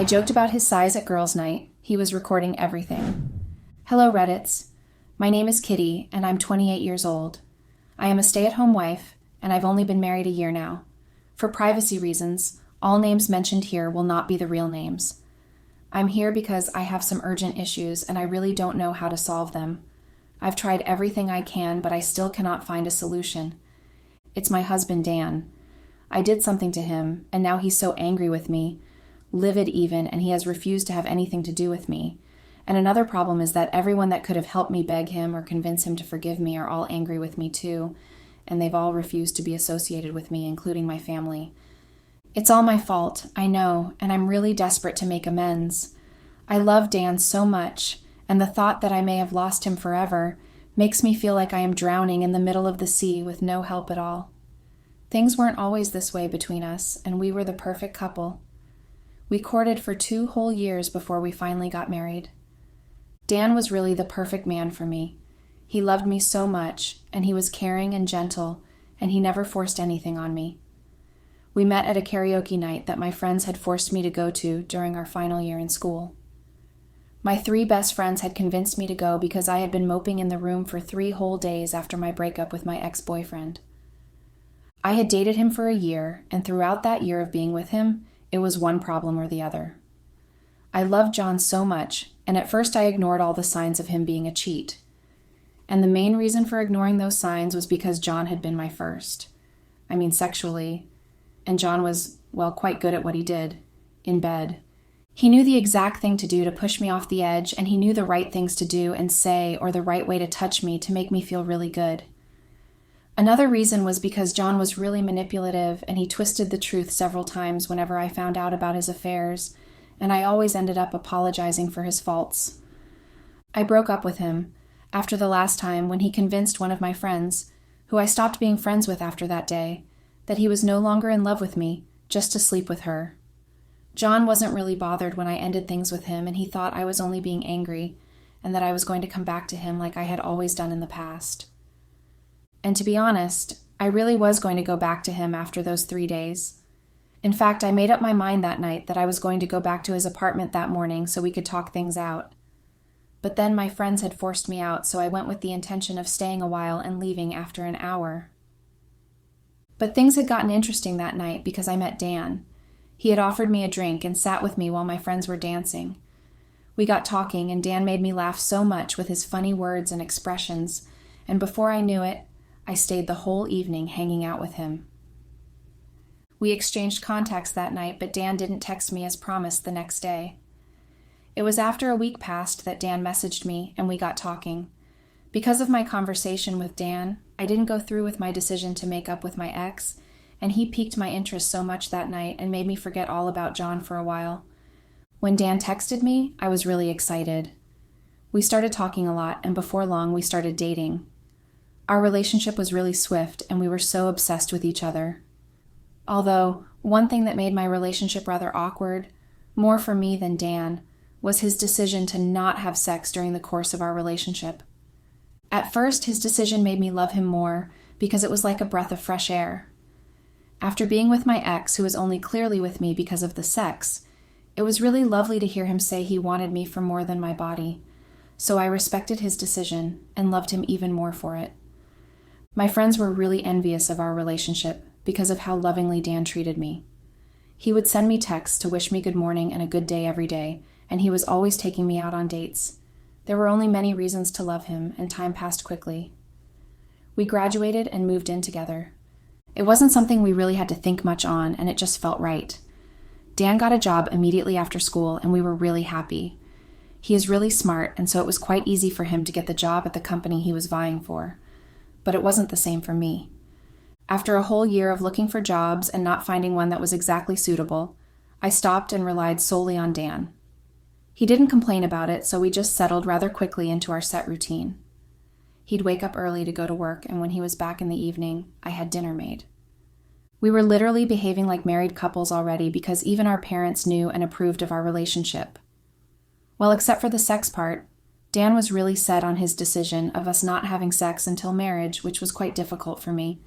joked about his size at girls' night. He was recording everything. Hello, Reddits. My name is Kitty, and I'm 28 years old. I am a stay-at-home wife, and I've only been married a year now. For privacy reasons, all names mentioned here will not be the real names. I'm here because I have some urgent issues, and I really don't know how to solve them. I've tried everything I can, but I still cannot find a solution. It's my husband, Dan. I did something to him, and now he's so angry with me, livid even, and he has refused to have anything to do with me. And another problem is that everyone that could have helped me beg him or convince him to forgive me are all angry with me too, and they've all refused to be associated with me, including my family. It's all my fault, I know, and I'm really desperate to make amends. I love Dan so much, and the thought that I may have lost him forever makes me feel like I am drowning in the middle of the sea with no help at all. Things weren't always this way between us, and we were the perfect couple. We courted for 2 whole years before we finally got married. Dan was really the perfect man for me. He loved me so much, and he was caring and gentle, and he never forced anything on me. We met at a karaoke night that my friends had forced me to go to during our final year in school. My 3 best friends had convinced me to go because I had been moping in the room for 3 whole days after my breakup with my ex-boyfriend. I had dated him for a year, and throughout that year of being with him, it was one problem or the other. I loved John so much, and at first I ignored all the signs of him being a cheat. And the main reason for ignoring those signs was because John had been my first. I mean, sexually. And John was, well, quite good at what he did. In bed. He knew the exact thing to do to push me off the edge, and he knew the right things to do and say or the right way to touch me to make me feel really good. Another reason was because John was really manipulative, and he twisted the truth several times whenever I found out about his affairs, and I always ended up apologizing for his faults. I broke up with him after the last time when he convinced one of my friends, who I stopped being friends with after that day, that he was no longer in love with me, just to sleep with her. John wasn't really bothered when I ended things with him, and he thought I was only being angry, and that I was going to come back to him like I had always done in the past. And to be honest, I really was going to go back to him after those 3 days. In fact, I made up my mind that night that I was going to go back to his apartment that morning so we could talk things out. But then my friends had forced me out, so I went with the intention of staying a while and leaving after an hour. But things had gotten interesting that night because I met Dan. He had offered me a drink and sat with me while my friends were dancing. We got talking, and Dan made me laugh so much with his funny words and expressions, and before I knew it, I stayed the whole evening hanging out with him. We exchanged contacts that night, but Dan didn't text me as promised the next day. It was after a week passed that Dan messaged me, and we got talking. Because of my conversation with Dan, I didn't go through with my decision to make up with my ex, and he piqued my interest so much that night and made me forget all about John for a while. When Dan texted me, I was really excited. We started talking a lot, and before long, we started dating. Our relationship was really swift, and we were so obsessed with each other. Although, one thing that made my relationship rather awkward, more for me than Dan, was his decision to not have sex during the course of our relationship. At first, his decision made me love him more because it was like a breath of fresh air. After being with my ex, who was only clearly with me because of the sex, it was really lovely to hear him say he wanted me for more than my body, so I respected his decision and loved him even more for it. My friends were really envious of our relationship because of how lovingly Dan treated me. He would send me texts to wish me good morning and a good day every day, and he was always taking me out on dates. There were only many reasons to love him, and time passed quickly. We graduated and moved in together. It wasn't something we really had to think much on, and it just felt right. Dan got a job immediately after school, and we were really happy. He is really smart, and so it was quite easy for him to get the job at the company he was vying for. But it wasn't the same for me. After a whole year of looking for jobs and not finding one that was exactly suitable, I stopped and relied solely on Dan. He didn't complain about it, so we just settled rather quickly into our set routine. He'd wake up early to go to work, and when he was back in the evening, I had dinner made. We were literally behaving like married couples already because even our parents knew and approved of our relationship. Well, except for the sex part, Dan was really set on his decision of us not having sex until marriage, which was quite difficult for me.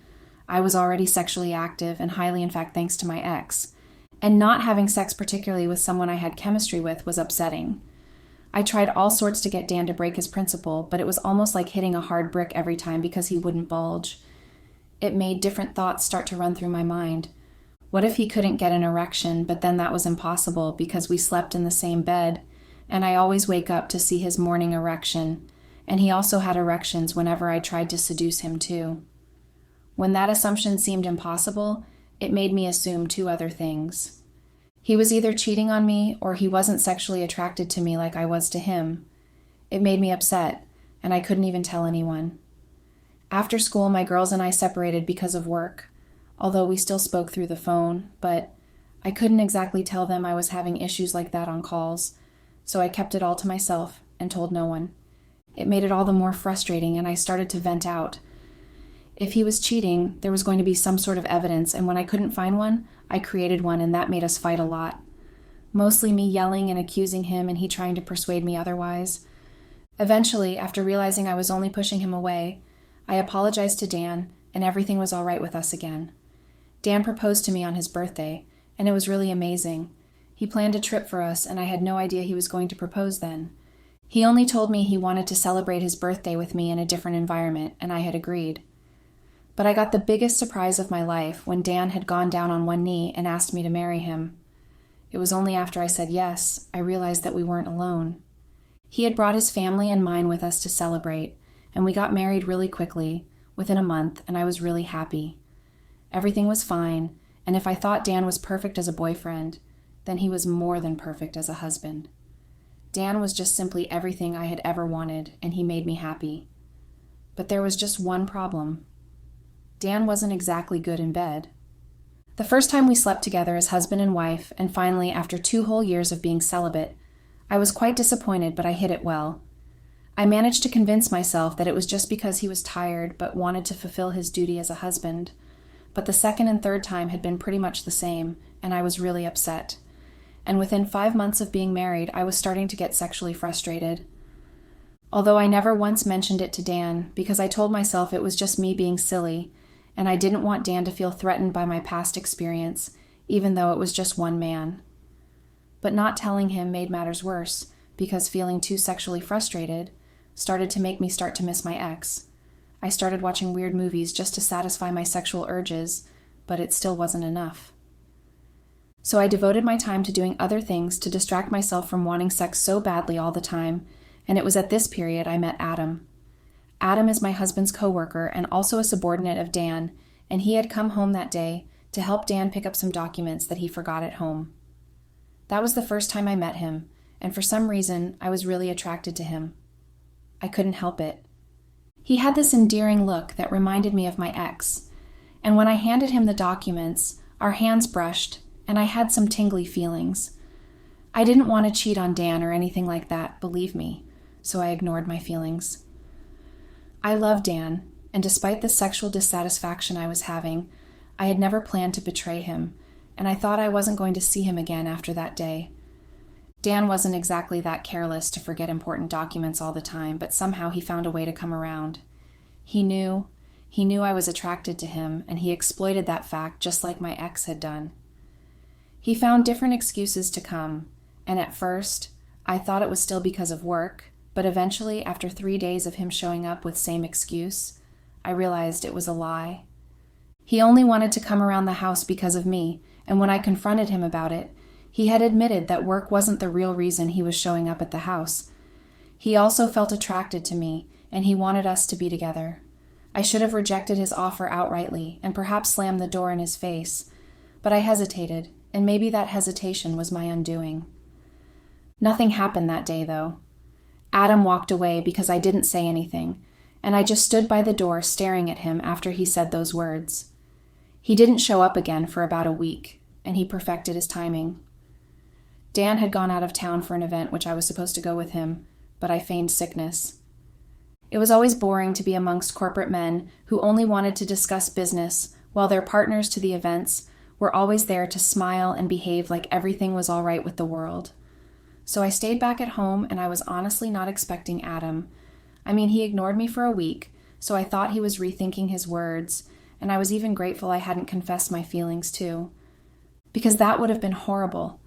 I was already sexually active and highly, in fact, thanks to my ex, And not having sex, particularly with someone I had chemistry with, was upsetting. I tried all sorts to get Dan to break his principle, but it was almost like hitting a hard brick every time because he wouldn't budge. It made different thoughts start to run through my mind. What if he couldn't get an erection, but then that was impossible because we slept in the same bed, and I always wake up to see his morning erection, and he also had erections whenever I tried to seduce him too. When that assumption seemed impossible, it made me assume two other things. He was either cheating on me or he wasn't sexually attracted to me like I was to him. It made me upset, and I couldn't even tell anyone. After school, my girls and I separated because of work, although we still spoke through the phone, but I couldn't exactly tell them I was having issues like that on calls, so I kept it all to myself and told no one. It made it all the more frustrating, and I started to vent out. If he was cheating, there was going to be some sort of evidence, and when I couldn't find one, I created one, and that made us fight a lot. Mostly me yelling and accusing him, and he trying to persuade me otherwise. Eventually, after realizing I was only pushing him away, I apologized to Dan, and everything was all right with us again. Dan proposed to me on his birthday, and it was really amazing. He planned a trip for us, and I had no idea he was going to propose then. He only told me he wanted to celebrate his birthday with me in a different environment, and I had agreed. But I got the biggest surprise of my life when Dan had gone down on one knee and asked me to marry him. It was only after I said yes, I realized that we weren't alone. He had brought his family and mine with us to celebrate, and we got married really quickly, within a month, and I was really happy. Everything was fine, and if I thought Dan was perfect as a boyfriend, then he was more than perfect as a husband. Dan was just simply everything I had ever wanted, and he made me happy. But there was just one problem. Dan wasn't exactly good in bed. The first time we slept together as husband and wife, and finally after 2 whole years of being celibate, I was quite disappointed, but I hid it well. I managed to convince myself that it was just because he was tired but wanted to fulfill his duty as a husband. But the second and third time had been pretty much the same, and I was really upset. And within 5 months of being married, I was starting to get sexually frustrated. Although I never once mentioned it to Dan, because I told myself it was just me being silly, and I didn't want Dan to feel threatened by my past experience, even though it was just one man. But not telling him made matters worse, because feeling too sexually frustrated started to make me start to miss my ex. I started watching weird movies just to satisfy my sexual urges, but it still wasn't enough. So I devoted my time to doing other things to distract myself from wanting sex so badly all the time, and it was at this period I met Adam. Adam is my husband's coworker and also a subordinate of Dan, and he had come home that day to help Dan pick up some documents that he forgot at home. That was the first time I met him, and for some reason I was really attracted to him. I couldn't help it. He had this endearing look that reminded me of my ex, and when I handed him the documents, our hands brushed, and I had some tingly feelings. I didn't want to cheat on Dan or anything like that, believe me, so I ignored my feelings. I love Dan, and despite the sexual dissatisfaction I was having, I had never planned to betray him, and I thought I wasn't going to see him again after that day. Dan wasn't exactly that careless to forget important documents all the time, but somehow he found a way to come around. He knew I was attracted to him, and he exploited that fact just like my ex had done. He found different excuses to come, and at first, I thought it was still because of work, but eventually, after 3 days of him showing up with same excuse, I realized it was a lie. He only wanted to come around the house because of me, and when I confronted him about it, he had admitted that work wasn't the real reason he was showing up at the house. He also felt attracted to me, and he wanted us to be together. I should have rejected his offer outrightly, and perhaps slammed the door in his face, but I hesitated, and maybe that hesitation was my undoing. Nothing happened that day, though. Adam walked away because I didn't say anything, and I just stood by the door staring at him after he said those words. He didn't show up again for about a week, and he perfected his timing. Dan had gone out of town for an event which I was supposed to go with him, but I feigned sickness. It was always boring to be amongst corporate men who only wanted to discuss business, while their partners to the events were always there to smile and behave like everything was all right with the world. So I stayed back at home, and I was honestly not expecting Adam. I mean, he ignored me for a week, so I thought he was rethinking his words, and I was even grateful I hadn't confessed my feelings too. because that would have been horrible,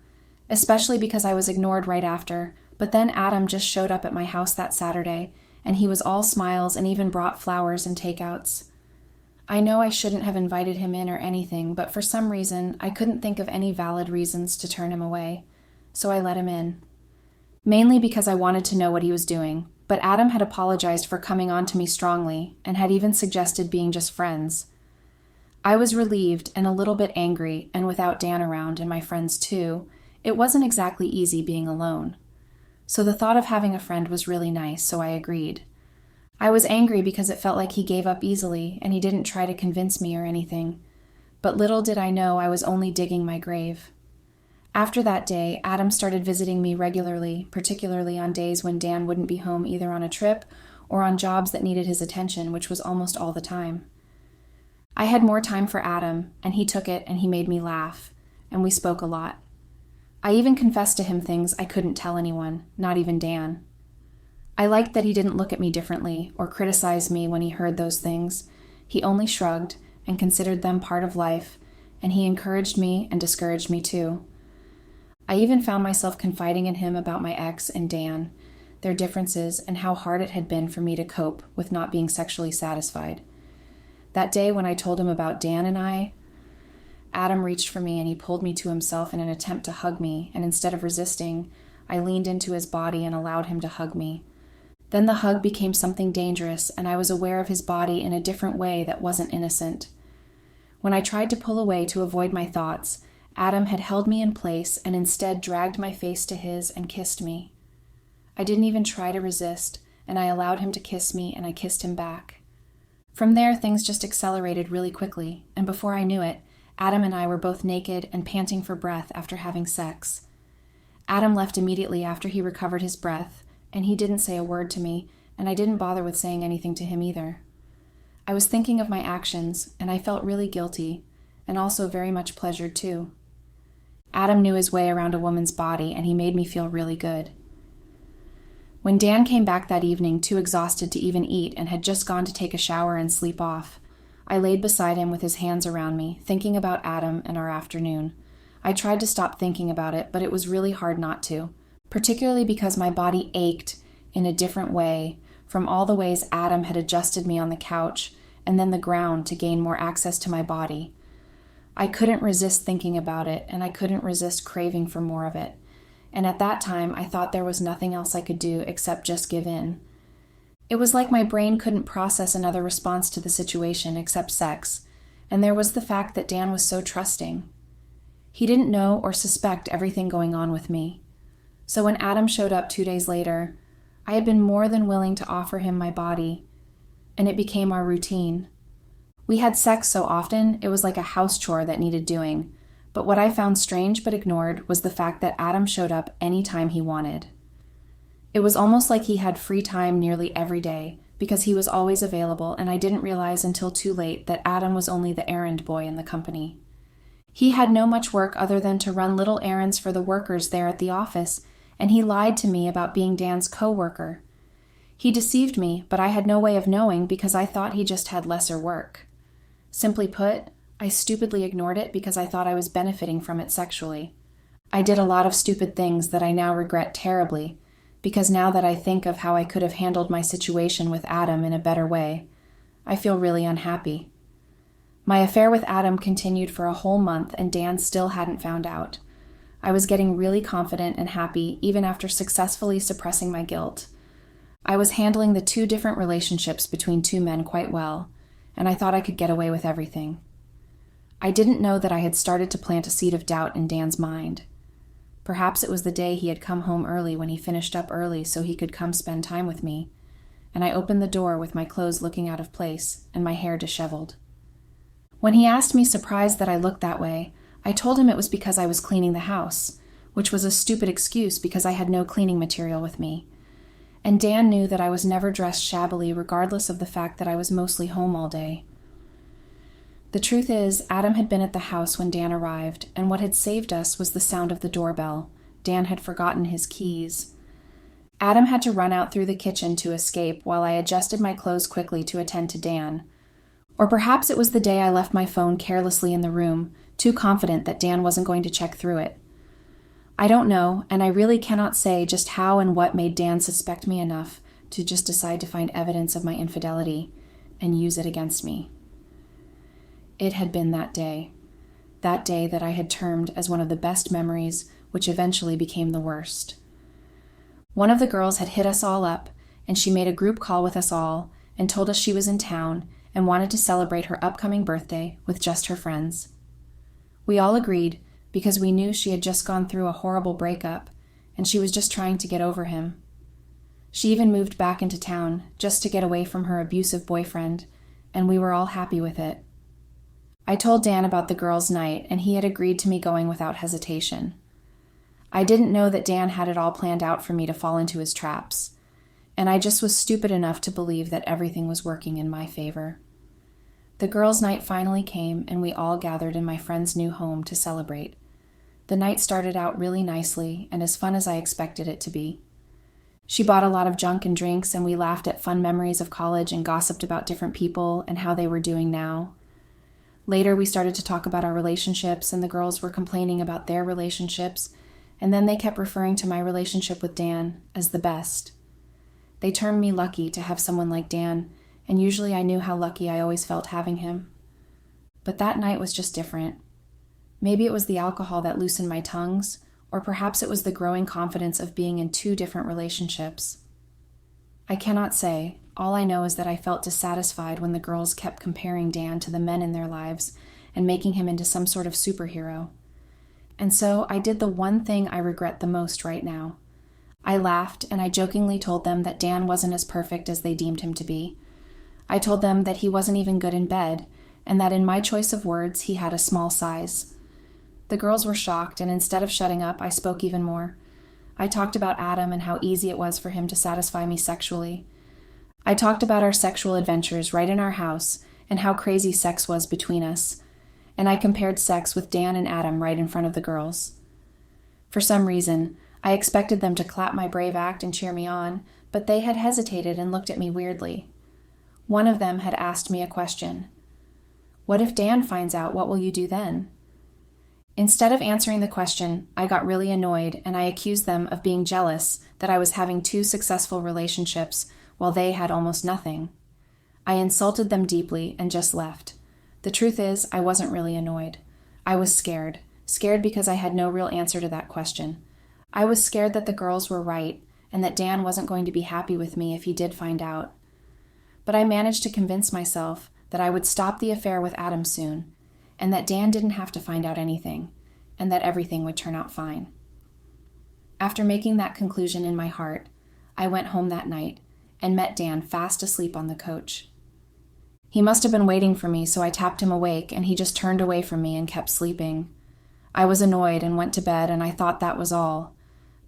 especially because I was ignored right after. But then Adam just showed up at my house that Saturday, and he was all smiles and even brought flowers and takeouts. I know I shouldn't have invited him in or anything, but for some reason, I couldn't think of any valid reasons to turn him away, so I let him in. Mainly because I wanted to know what he was doing, but Adam had apologized for coming on to me strongly and had even suggested being just friends. I was relieved and a little bit angry, and without Dan around and my friends too, it wasn't exactly easy being alone. So the thought of having a friend was really nice, so I agreed. I was angry because it felt like he gave up easily and he didn't try to convince me or anything. But little did I know I was only digging my grave. After that day, Adam started visiting me regularly, particularly on days when Dan wouldn't be home either on a trip or on jobs that needed his attention, which was almost all the time. I had more time for Adam, and he took it and he made me laugh, and we spoke a lot. I even confessed to him things I couldn't tell anyone, not even Dan. I liked that he didn't look at me differently or criticize me when he heard those things. He only shrugged and considered them part of life, and he encouraged me and discouraged me too. I even found myself confiding in him about my ex and Dan, their differences, and how hard it had been for me to cope with not being sexually satisfied. That day when I told him about Dan and I, Adam reached for me and he pulled me to himself in an attempt to hug me, and instead of resisting, I leaned into his body and allowed him to hug me. Then the hug became something dangerous, and I was aware of his body in a different way that wasn't innocent. When I tried to pull away to avoid my thoughts, Adam had held me in place and instead dragged my face to his and kissed me. I didn't even try to resist, and I allowed him to kiss me, and I kissed him back. From there, things just accelerated really quickly, and before I knew it, Adam and I were both naked and panting for breath after having sex. Adam left immediately after he recovered his breath, and he didn't say a word to me, and I didn't bother with saying anything to him either. I was thinking of my actions, and I felt really guilty, and also very much pleasured too. Adam knew his way around a woman's body, and he made me feel really good. When Dan came back that evening, too exhausted to even eat and had just gone to take a shower and sleep off, I laid beside him with his hands around me, thinking about Adam and our afternoon. I tried to stop thinking about it, but it was really hard not to, particularly because my body ached in a different way from all the ways Adam had adjusted me on the couch and then the ground to gain more access to my body. I couldn't resist thinking about it, and I couldn't resist craving for more of it. And at that time, I thought there was nothing else I could do except just give in. It was like my brain couldn't process another response to the situation except sex, and there was the fact that Dan was so trusting. He didn't know or suspect everything going on with me. So when Adam showed up 2 days later, I had been more than willing to offer him my body, and it became our routine. We had sex so often, it was like a house chore that needed doing, but what I found strange but ignored was the fact that Adam showed up any time he wanted. It was almost like he had free time nearly every day, because he was always available, and I didn't realize until too late that Adam was only the errand boy in the company. He had no much work other than to run little errands for the workers there at the office, and he lied to me about being Dan's co-worker. He deceived me, but I had no way of knowing because I thought he just had lesser work. Simply put, I stupidly ignored it because I thought I was benefiting from it sexually. I did a lot of stupid things that I now regret terribly, because now that I think of how I could have handled my situation with Adam in a better way, I feel really unhappy. My affair with Adam continued for a whole month, and Dan still hadn't found out. I was getting really confident and happy even after successfully suppressing my guilt. I was handling the 2 different relationships between 2 men quite well, and I thought I could get away with everything. I didn't know that I had started to plant a seed of doubt in Dan's mind. Perhaps it was the day he had come home early when he finished up early so he could come spend time with me, and I opened the door with my clothes looking out of place and my hair disheveled. When he asked me, surprised that I looked that way, I told him it was because I was cleaning the house, which was a stupid excuse because I had no cleaning material with me. And Dan knew that I was never dressed shabbily regardless of the fact that I was mostly home all day. The truth is, Adam had been at the house when Dan arrived, and what had saved us was the sound of the doorbell. Dan had forgotten his keys. Adam had to run out through the kitchen to escape while I adjusted my clothes quickly to attend to Dan. Or perhaps it was the day I left my phone carelessly in the room, too confident that Dan wasn't going to check through it. I don't know, and I really cannot say just how and what made Dan suspect me enough to just decide to find evidence of my infidelity and use it against me. It had been that day that I had termed as one of the best memories, which eventually became the worst. One of the girls had hit us all up, and she made a group call with us all and told us she was in town and wanted to celebrate her upcoming birthday with just her friends. We all agreed because we knew she had just gone through a horrible breakup and she was just trying to get over him. She even moved back into town just to get away from her abusive boyfriend, and we were all happy with it. I told Dan about the girls' night, and he had agreed to me going without hesitation. I didn't know that Dan had it all planned out for me to fall into his traps, and I just was stupid enough to believe that everything was working in my favor. The girls' night finally came, and we all gathered in my friend's new home to celebrate. The night started out really nicely and as fun as I expected it to be. She bought a lot of junk and drinks, and we laughed at fun memories of college and gossiped about different people and how they were doing now. Later, we started to talk about our relationships, and the girls were complaining about their relationships, and then they kept referring to my relationship with Dan as the best. They termed me lucky to have someone like Dan, and usually I knew how lucky I always felt having him. But that night was just different. Maybe it was the alcohol that loosened my tongues, or perhaps it was the growing confidence of being in two different relationships. I cannot say. All I know is that I felt dissatisfied when the girls kept comparing Dan to the men in their lives and making him into some sort of superhero. And so I did the one thing I regret the most right now. I laughed and I jokingly told them that Dan wasn't as perfect as they deemed him to be. I told them that he wasn't even good in bed, and that in my choice of words he had a small size. The girls were shocked, and instead of shutting up, I spoke even more. I talked about Adam and how easy it was for him to satisfy me sexually. I talked about our sexual adventures right in our house and how crazy sex was between us, and I compared sex with Dan and Adam right in front of the girls. For some reason, I expected them to clap my brave act and cheer me on, but they had hesitated and looked at me weirdly. One of them had asked me a question. "What if Dan finds out? What will you do then?" Instead of answering the question, I got really annoyed and I accused them of being jealous that I was having two successful relationships while they had almost nothing. I insulted them deeply and just left. The truth is, I wasn't really annoyed. I was scared because I had no real answer to that question. I was scared that the girls were right and that Dan wasn't going to be happy with me if he did find out. But I managed to convince myself that I would stop the affair with Adam soon, and that Dan didn't have to find out anything, and that everything would turn out fine. After making that conclusion in my heart, I went home that night and met Dan fast asleep on the couch. He must have been waiting for me, so I tapped him awake, and he just turned away from me and kept sleeping. I was annoyed and went to bed, and I thought that was all.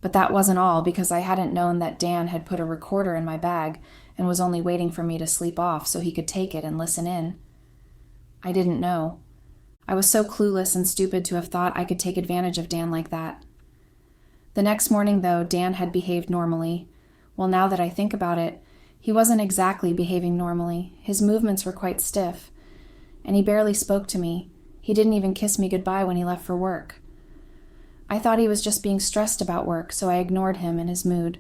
But that wasn't all, because I hadn't known that Dan had put a recorder in my bag and was only waiting for me to sleep off so he could take it and listen in. I didn't know. I was so clueless and stupid to have thought I could take advantage of Dan like that. The next morning, though, Dan had behaved normally. Well, now that I think about it, he wasn't exactly behaving normally. His movements were quite stiff, and he barely spoke to me. He didn't even kiss me goodbye when he left for work. I thought he was just being stressed about work, so I ignored him and his mood.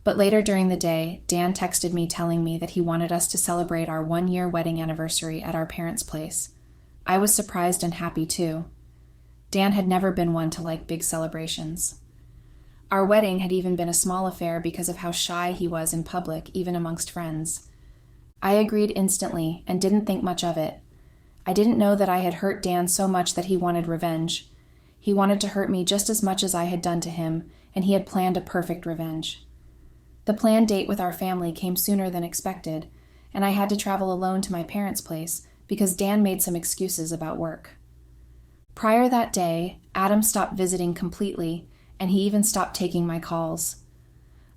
But later during the day, Dan texted me telling me that he wanted us to celebrate our 1-year wedding anniversary at our parents' place. I was surprised and happy too. Dan had never been one to like big celebrations. Our wedding had even been a small affair because of how shy he was in public, even amongst friends. I agreed instantly and didn't think much of it. I didn't know that I had hurt Dan so much that he wanted revenge. He wanted to hurt me just as much as I had done to him, and he had planned a perfect revenge. The planned date with our family came sooner than expected, and I had to travel alone to my parents' place because Dan made some excuses about work. Prior that day, Adam stopped visiting completely, and he even stopped taking my calls.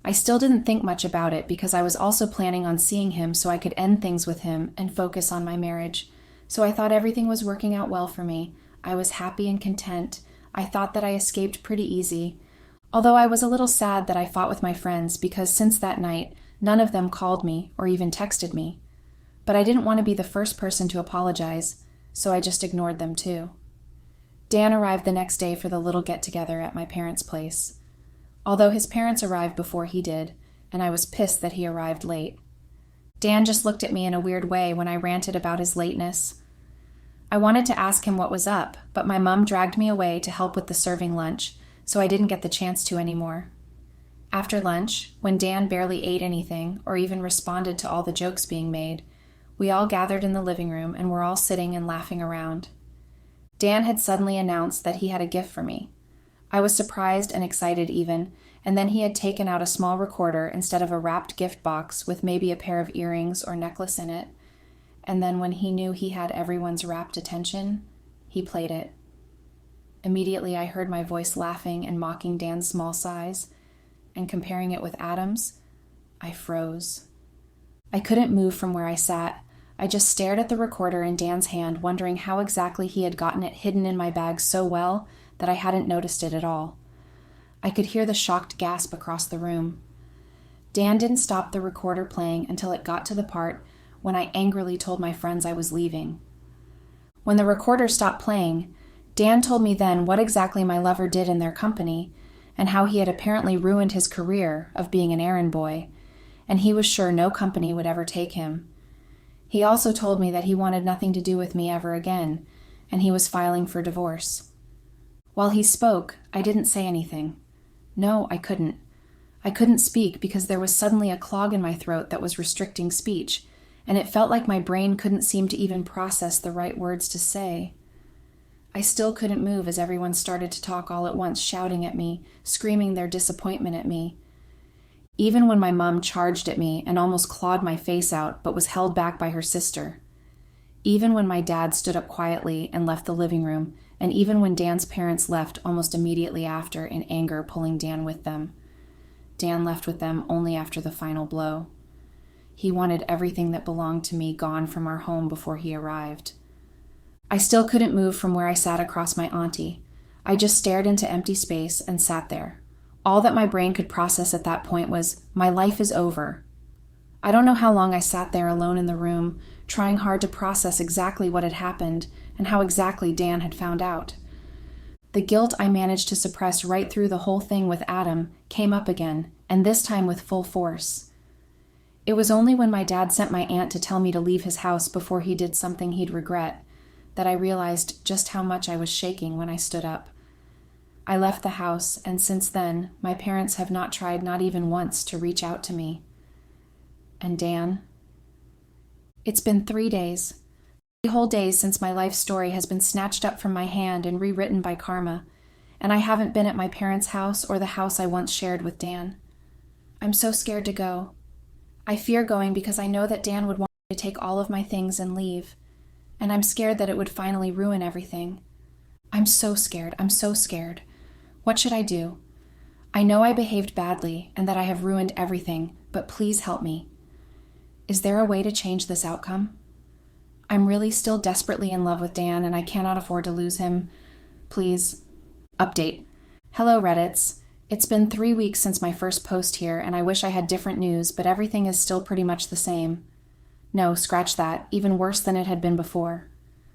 I still didn't think much about it because I was also planning on seeing him so I could end things with him and focus on my marriage. So I thought everything was working out well for me. I was happy and content. I thought that I escaped pretty easy. Although I was a little sad that I fought with my friends because since that night, none of them called me or even texted me. But I didn't want to be the first person to apologize, so I just ignored them too. Dan arrived the next day for the little get-together at my parents' place. Although his parents arrived before he did, and I was pissed that he arrived late. Dan just looked at me in a weird way when I ranted about his lateness. I wanted to ask him what was up, but my mom dragged me away to help with the serving lunch, so I didn't get the chance to anymore. After lunch, when Dan barely ate anything or even responded to all the jokes being made, we all gathered in the living room and were all sitting and laughing around. Dan had suddenly announced that he had a gift for me. I was surprised and excited even, and then he had taken out a small recorder instead of a wrapped gift box with maybe a pair of earrings or necklace in it, and then when he knew he had everyone's rapt attention, he played it. Immediately I heard my voice laughing and mocking Dan's small size, and comparing it with Adam's, I froze. I couldn't move from where I sat. I just stared at the recorder in Dan's hand, wondering how exactly he had gotten it hidden in my bag so well that I hadn't noticed it at all. I could hear the shocked gasp across the room. Dan didn't stop the recorder playing until it got to the part when I angrily told my friends I was leaving. When the recorder stopped playing, Dan told me then what exactly my lover did in their company, and how he had apparently ruined his career of being an errand boy, and he was sure no company would ever take him. He also told me that he wanted nothing to do with me ever again, and he was filing for divorce. While he spoke, I didn't say anything. No, I couldn't. I couldn't speak because there was suddenly a clog in my throat that was restricting speech, and it felt like my brain couldn't seem to even process the right words to say. I still couldn't move as everyone started to talk all at once, shouting at me, screaming their disappointment at me. Even when my mom charged at me and almost clawed my face out but was held back by her sister. Even when my dad stood up quietly and left the living room, and even when Dan's parents left almost immediately after in anger, pulling Dan with them. Dan left with them only after the final blow. He wanted everything that belonged to me gone from our home before he arrived. I still couldn't move from where I sat across my auntie. I just stared into empty space and sat there. All that my brain could process at that point was, my life is over. I don't know how long I sat there alone in the room, trying hard to process exactly what had happened and how exactly Dan had found out. The guilt I managed to suppress right through the whole thing with Adam came up again, and this time with full force. It was only when my dad sent my aunt to tell me to leave his house before he did something he'd regret that I realized just how much I was shaking when I stood up. I left the house, and since then, my parents have not tried not even once to reach out to me. And Dan? It's been 3 days. 3 whole days since my life story has been snatched up from my hand and rewritten by karma, and I haven't been at my parents' house or the house I once shared with Dan. I'm so scared to go. I fear going because I know that Dan would want me to take all of my things and leave. And I'm scared that it would finally ruin everything. I'm so scared. What should I do? I know I behaved badly and that I have ruined everything, but please help me. Is there a way to change this outcome? I'm really still desperately in love with Dan and I cannot afford to lose him. Please. Update. Hello, Reddits. It's been 3 weeks since my first post here and I wish I had different news, but everything is still pretty much the same. No, scratch that, even worse than it had been before.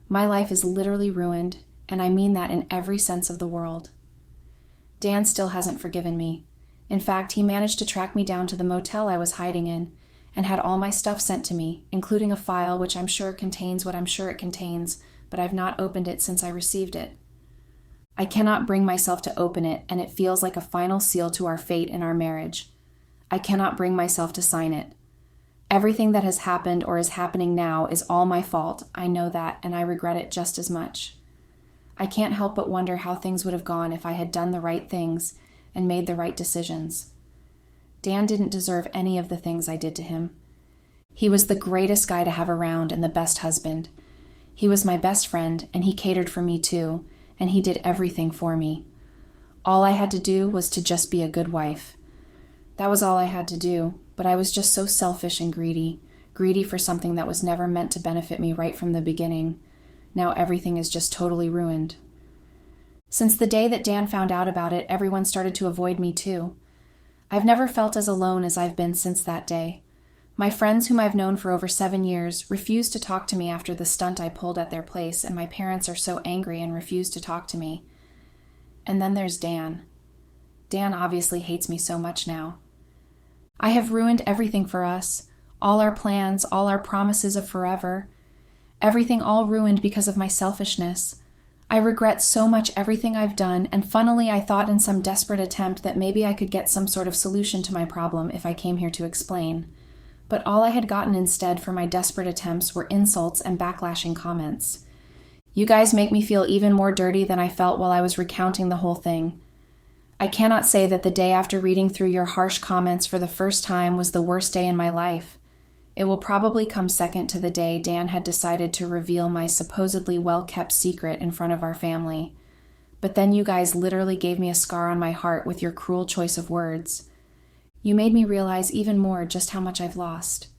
My life is literally ruined, and I mean that in every sense of the world. Dan still hasn't forgiven me. In fact, he managed to track me down to the motel I was hiding in, and had all my stuff sent to me, including a file which I'm sure contains what I'm sure it contains, but I've not opened it since I received it. I cannot bring myself to open it, and it feels like a final seal to our fate in our marriage. I cannot bring myself to sign it. Everything that has happened or is happening now is all my fault. I know that, and I regret it just as much. I can't help but wonder how things would have gone if I had done the right things and made the right decisions. Dan didn't deserve any of the things I did to him. He was the greatest guy to have around and the best husband. He was my best friend, and he catered for me too, and he did everything for me. All I had to do was to just be a good wife. That was all I had to do, but I was just so selfish and greedy for something that was never meant to benefit me right from the beginning. Now everything is just totally ruined. Since the day that Dan found out about it, everyone started to avoid me too. I've never felt as alone as I've been since that day. My friends, whom I've known for over 7 years, refuse to talk to me after the stunt I pulled at their place, and my parents are so angry and refuse to talk to me. And then there's Dan. Dan obviously hates me so much now. I have ruined everything for us, all our plans, all our promises of forever. Everything all ruined because of my selfishness. I regret so much everything I've done, and funnily I thought in some desperate attempt that maybe I could get some sort of solution to my problem if I came here to explain. But all I had gotten instead for my desperate attempts were insults and backlashing comments. You guys make me feel even more dirty than I felt while I was recounting the whole thing. I cannot say that the day after reading through your harsh comments for the first time was the worst day in my life. It will probably come second to the day Dan had decided to reveal my supposedly well-kept secret in front of our family. But then you guys literally gave me a scar on my heart with your cruel choice of words. You made me realize even more just how much I've lost.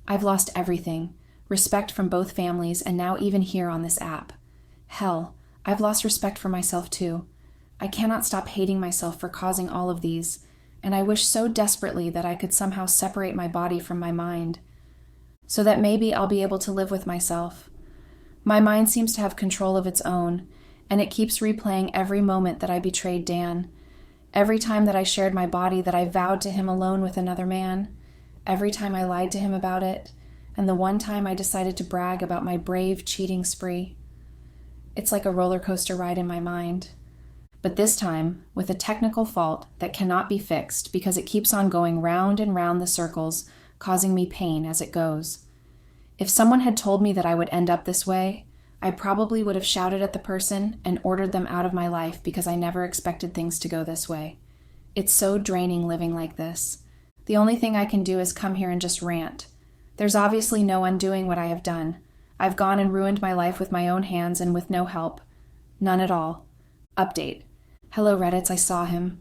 I've lost everything, respect from both families, and now even here on this app. Hell, I've lost respect for myself too. I cannot stop hating myself for causing all of these, and I wish so desperately that I could somehow separate my body from my mind, so that maybe I'll be able to live with myself. My mind seems to have control of its own, and it keeps replaying every moment that I betrayed Dan, every time that I shared my body that I vowed to him alone with another man, every time I lied to him about it, and the one time I decided to brag about my brave cheating spree. It's like a roller coaster ride in my mind. But this time, with a technical fault that cannot be fixed because it keeps on going round and round the circles, causing me pain as it goes. If someone had told me that I would end up this way, I probably would have shouted at the person and ordered them out of my life because I never expected things to go this way. It's so draining living like this. The only thing I can do is come here and just rant. There's obviously no undoing what I have done. I've gone and ruined my life with my own hands and with no help. None at all. Update. Hello, Reddits, I saw him.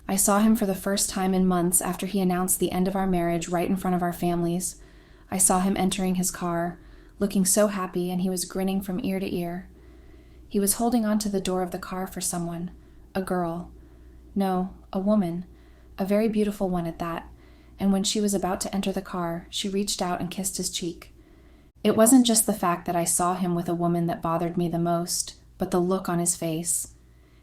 I saw him for the first time in months after he announced the end of our marriage right in front of our families. I saw him entering his car, looking so happy, and he was grinning from ear to ear. He was holding onto the door of the car for someone, a girl. No, a woman, a very beautiful one at that, and when she was about to enter the car, she reached out and kissed his cheek. It wasn't just the fact that I saw him with a woman that bothered me the most, but the look on his face.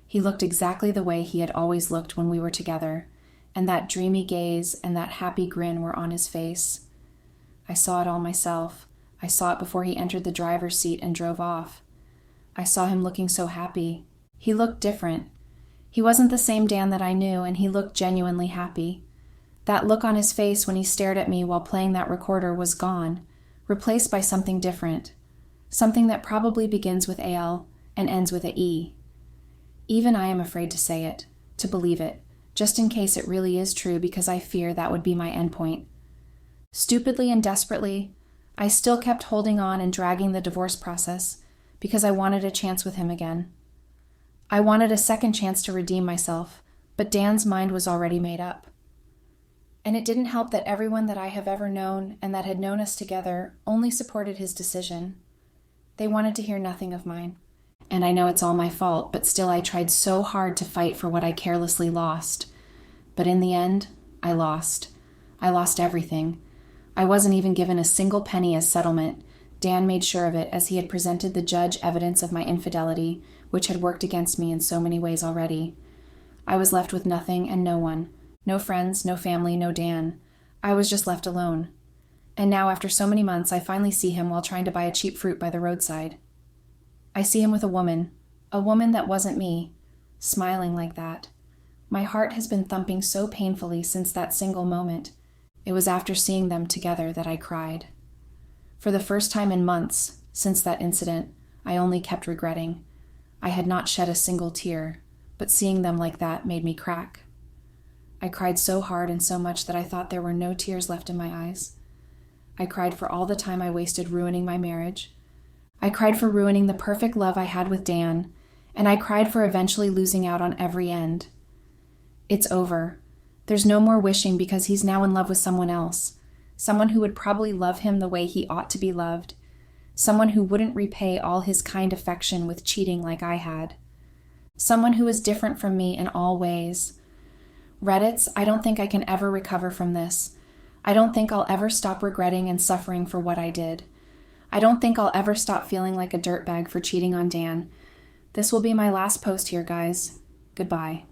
He looked exactly the way he had always looked when we were together, and that dreamy gaze and that happy grin were on his face. I saw it all myself. I saw it before he entered the driver's seat and drove off. I saw him looking so happy. He looked different. He wasn't the same Dan that I knew, and he looked genuinely happy. That look on his face when he stared at me while playing that recorder was gone, replaced by something different. Something that probably begins with AL and ends with a E. Even I am afraid to say it, to believe it, just in case it really is true because I fear that would be my endpoint. Stupidly and desperately, I still kept holding on and dragging the divorce process because I wanted a chance with him again. I wanted a second chance to redeem myself, but Dan's mind was already made up. And it didn't help that everyone that I have ever known and that had known us together only supported his decision. They wanted to hear nothing of mine. And I know it's all my fault, but still I tried so hard to fight for what I carelessly lost. But in the end, I lost. I lost everything. I wasn't even given a single penny as settlement. Dan made sure of it as he had presented the judge evidence of my infidelity, which had worked against me in so many ways already. I was left with nothing and no one. No friends, no family, no Dan. I was just left alone. And now, after so many months, I finally see him while trying to buy a cheap fruit by the roadside. I see him with a woman that wasn't me, smiling like that. My heart has been thumping so painfully since that single moment. It was after seeing them together that I cried. For the first time in months, since that incident, I only kept regretting. I had not shed a single tear, but seeing them like that made me crack. I cried so hard and so much that I thought there were no tears left in my eyes. I cried for all the time I wasted ruining my marriage. I cried for ruining the perfect love I had with Dan, and I cried for eventually losing out on every end. It's over. There's no more wishing because he's now in love with someone else, someone who would probably love him the way he ought to be loved, someone who wouldn't repay all his kind affection with cheating like I had, someone who is different from me in all ways. Reddits, I don't think I can ever recover from this. I don't think I'll ever stop regretting and suffering for what I did. I don't think I'll ever stop feeling like a dirtbag for cheating on Dan. This will be my last post here, guys. Goodbye.